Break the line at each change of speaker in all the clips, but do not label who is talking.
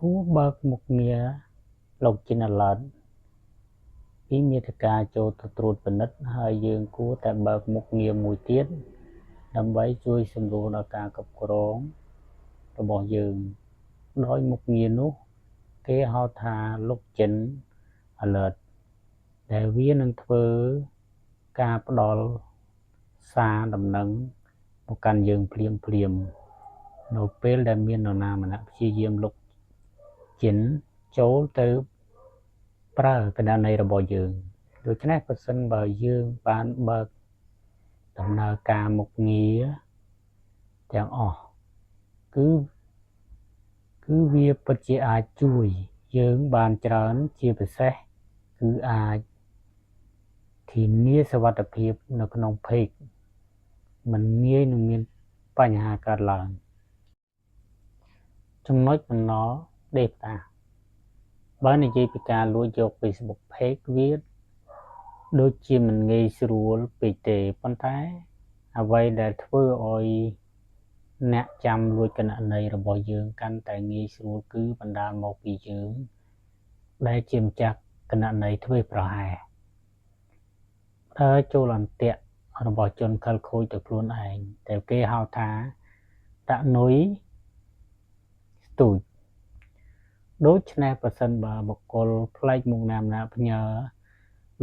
គួរបើកមុខងារលោកជាណឡតពីមាតិកាចូលទៅត្រួតពិនិត្យហើយយើងគួរតែបើកមុខងារមួយទៀតដើម្បីជួយសម្រួលដល់ការគ្រប់គ្រងរបស់យើងដោយមុខងារនោះគេហៅថា Login Alert ដែលវានឹងធ្វើការផ្ដល់សារដំណឹងមកកាន់យើងភ្លាមនៅពេលដែលមាននរណាម្នាក់ព្យាយាម Login ចូលទៅប្រើគណនីរបស់យើងដូច្នេះប្រសិនបើយើងបានបើកដំណើរការមុខងារទាំងអស់គឺវាពិតជាអាចជួយយើងបានច្រើនជាពិសេសគឺអាចធានាសុវត្ថិភាពនៅក្នុង page មិនងាយនឹងមានបញ្ហាកើតឡើងចំណុចបំណ data បើនិយាយពីការលួចយក Facebook page វាដូចជាមិនងាយស្រួលពេកទេប៉ុន្តែអ្វីដែលធ្វើឲ្យអ្នកចាំលួចគណនីរបស់យើងកាន់តែងាយស្រួលគឺបណ្ដាលមកពីយើងដែលជាម្ចាស់គណនីធ្វេសប្រហែសចូលអន្ទាក់របស់ជនខិលខូចទៅខ្លួនឯងដែលគេហៅថាដាក់នុយស្ទូចដូច្នេះប្រសិនបើបុគ្គលប្លែកមុខណាម្នាក់ផ្ញើ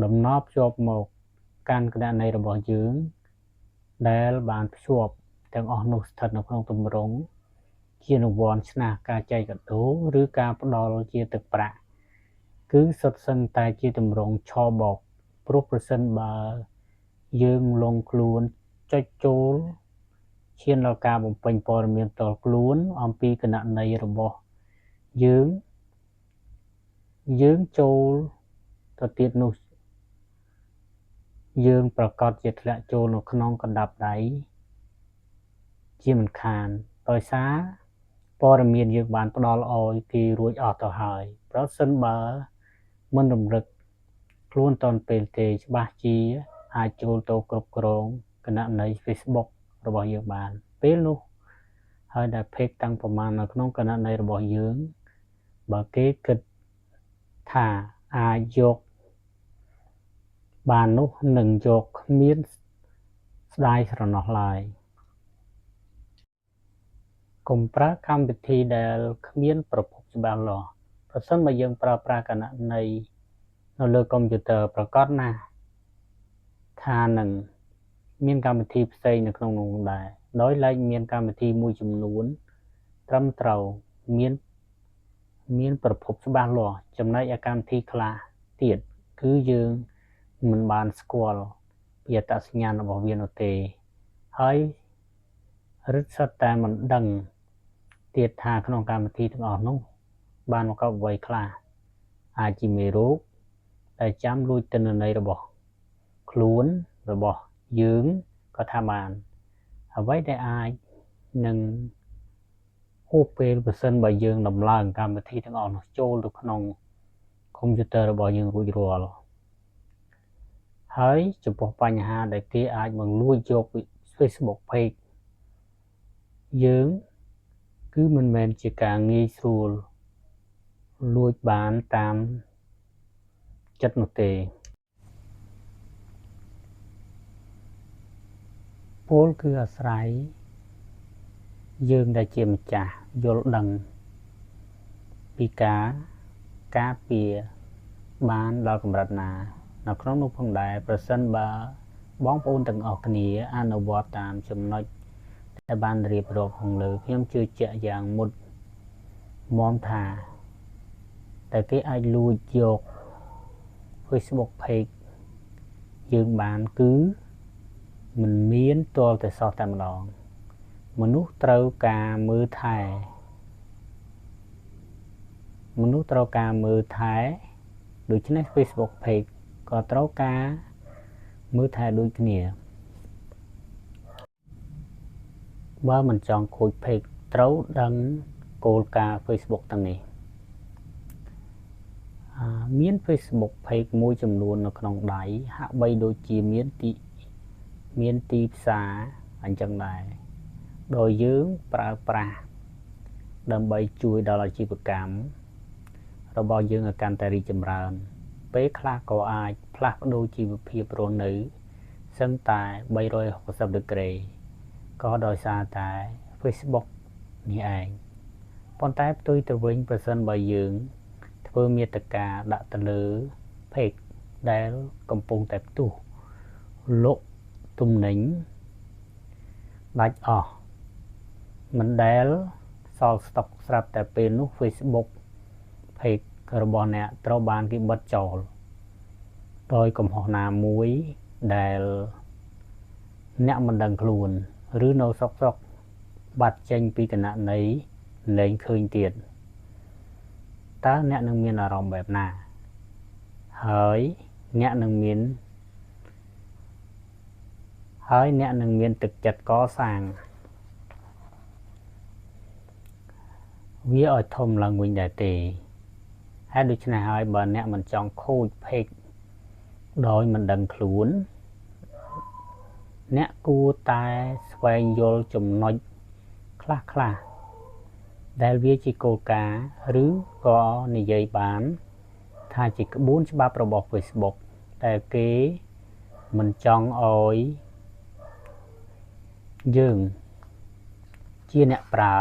ដំណើរភ្ជាប់មកកាន់គណនីរបស់យើងដែលបានភ្ជាប់ទាំងអស់នោះស្ថិតនៅក្នុងទម្រង់ជារង្វាន់ឈ្នះការចែកកាដូឬការផ្ដល់ជាទឹកប្រាក់គឺសុទ្ធសឹងតែជាទម្រង់ឆបោកព្រោះប្រសិនបើយើងលងខ្លួនចុចចូលឈានដល់ការបំពេញព័ត៌មានផ្ទាល់ខ្លួនអំពីគណនីរបស់យើងចូលទៅទៀតនោះយើងប្រកាសជាធ្លាក់ចូលនៅក្នុងកណ្ដាប់ដៃជាមិនខានដោយសារព័ត៌មានយើងបានផ្ដល់ឲ្យគេរួចអស់ទៅហើយប្រសិនបើមិនរំលឹកខ្លួនតាន់ពេលទេច្បាស់ជាអាចចូលទៅគ្រប់គ្រងគណនី Facebook របស់យើងបានពេលនោះហើយដែល page តាំងប្រមាណនៅក្នុងគណនីរបស់យើងបើគេគិតថាអាចយកបាននោះនឹងយកគ្មានស្ដាយស្រណោះឡើយកុំប្រើកម្មវិធីដែលគ្មានប្រភពច្បាស់លាស់ប្រសិនបើយើងប្រើប្រាស់គណនីនៅលើកុំព្យូទ័រប្រាកដណាស់ថានឹងមានកម្មវិធីផ្សេងនៅក្នុងនោះដែរដោយឡែកមានកម្មវិធីមួយចំនួនត្រឹមត្រូវមានប្រភពច្បាស់លាស់ចំណែកឯកម្មវិធីខ្លះទៀតគឺយើងមិនបានស្គាល់ពីអត្តសញ្ញាណរបស់វានោះទេហើយរឹតសុទ្ធតែមិនដឹងទៀតថាក្នុងកម្មវិធីទាំងអស់នោះបានមកអ្វីខ្លះអាចជាមេរោគដែលចាំលួចទិន្នន័យរបស់ខ្លួនរបស់យើងក៏ថាបានអ្វីដែលអាចនឹងហួសពេលប្រសិនបើយើងដំឡើងកម្មវិធីទាំងអស់នោះចូលទៅក្នុងកុំព្យូទ័ររបស់យើងរួចរាល់ហើយចំពោះបញ្ហាដែលគេអាចមកលួចយក Facebook page យើងគឺមិនមែនជាការងាយស្រួលលួចបានតាមចិត្តនោះទេពលគឺអាស្រ័យយើងដែលជាម្ចាស់យល់ដឹងពីការពារបានដល់កម្រិតណានៅក្នុងនោះផងដែរប្រសិនបើបងប្អូនទាំងអស់គ្នាអនុវត្តតាមចំណុចដែលបានរៀបរាប់ខាងលើខ្ញុំជឿជាក់យ៉ាងមុតមាំថាតែគេអាចលួចយក Facebook page យើងបានគឺមិនមានទាល់តែសោះតែម្ដងមនុស្សត្រូវការមើលថែដូច្នេះ Facebook page ក៏ត្រូវការមើលថែដូចគ្នាបើមិនចង់ខូច page ត្រូវដឹងគោលការណ៍ Facebook ទាំងនេះមាន Facebook page មួយចំនួននៅក្នុងដៃហាក់បីដូចជាមានទីផ្សារអញ្ចឹងដែរដោយយើងប្រើប្រាស់ ដើម្បីជួយដល់អាជីវកម្មរបស់យើងឲ្យកាន់តែរីកចម្រើនពេលខ្លះក៏អាចផ្លាស់ប្ដូរជីវភាពរស់នៅសឹងតែ360ដឺក្រេក៏ដោយសារតែ Facebook នេះឯងប៉ុន្តែផ្ទុយទៅវិញប្រសិនបើយើងធ្វើមាតិកាដាក់ទៅលើ page ដែលកំពុងតែផ្ទុះលក់ទំនិញដាច់អស់មិនដែលសល់ស្តុកស្រាប់តែពេលនោះ Facebook page របស់អ្នកត្រូវបានគេបិទចោលដោយកំហុសណាមួយដែលអ្នកមិនដឹងខ្លួនឬនៅសុកបាត់ចេញពីគណនីលែងឃើញទៀតតើអ្នកនឹងមានអារម្មណ៍បែបណាហើយអ្នកនឹងមានទឹកចិត្តកសាងវាឲ្យធំឡើងវិញដែរទេហើយដូច្នេះហើយបើអ្នកមិនចង់ខូច page ដោយមិនដឹងខ្លួនអ្នកគួរតែស្វែងយល់ចំណុចខ្លះដែលវាជាគោលការណ៍ឬក៏និយាយបានថាជាក្បួនច្បាប់របស់ Facebook តែគេមិនចង់ឲ្យយើងជាអ្នកប្រើ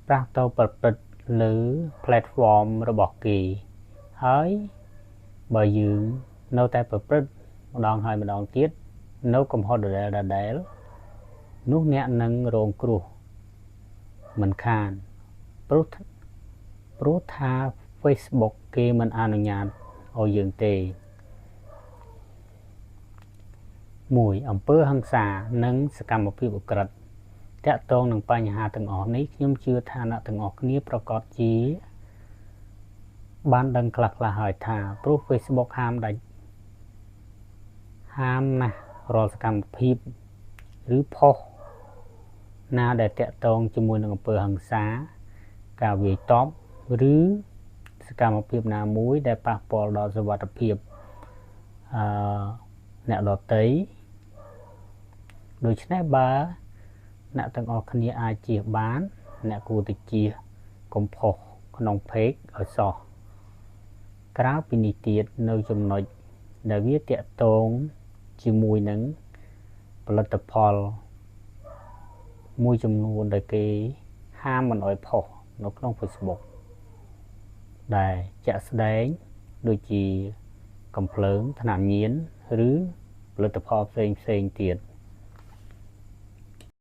ប្រាស់ទៅប្រព្រឹត្តលើ platform របស់គេហើយបើយើងនៅតែប្រព្រឹត្តម្ដងហើយម្ដងទៀតនៅកំហុសដដែលនោះអ្នកនឹងរងគ្រោះមិនខានព្រោះថា Facebook គេមិនអនុញ្ញាតឲ្យយើងទេ1អំពើហិង្សានិងសកម្មភាពឧក្រិដ្ឋតាក់ទងនឹងបញ្ហាទាំងអស់នេះខ្ញុំជឿថាអ្នកទាំងអស់គ្នាប្រកាសជាបានដឹងខ្លះហើយថាព្រោះ Facebook ហាមណាស់រាល់សកម្មភាពឬផុសណាដែលតាក់ទងជាមួយនឹងអំពើហិង្សាការវាយតប់ឬសកម្មភាពណាមួយដែលប៉ះពាល់ដល់សុវត្ថិភាពអ្នកដទៃដូច្នេះបើអ្នកទាំងអស់គ្នាអាចជៀសបានអ្នកគួរតែជៀសកុំផុសក្នុង page ឲ្យសោះក្រៅពីនេះទៀតនៅចំណុចដែលវាតាក់ទងជាមួយនឹងផលិតផលមួយចំនួនដែលគេហាមមិនឲ្យផុសនៅក្នុង Facebook ដែលជាក់ស្ដែងដូចជាកំភ្លើងថ្នាំញៀនឬផលិតផលផ្សេងទៀត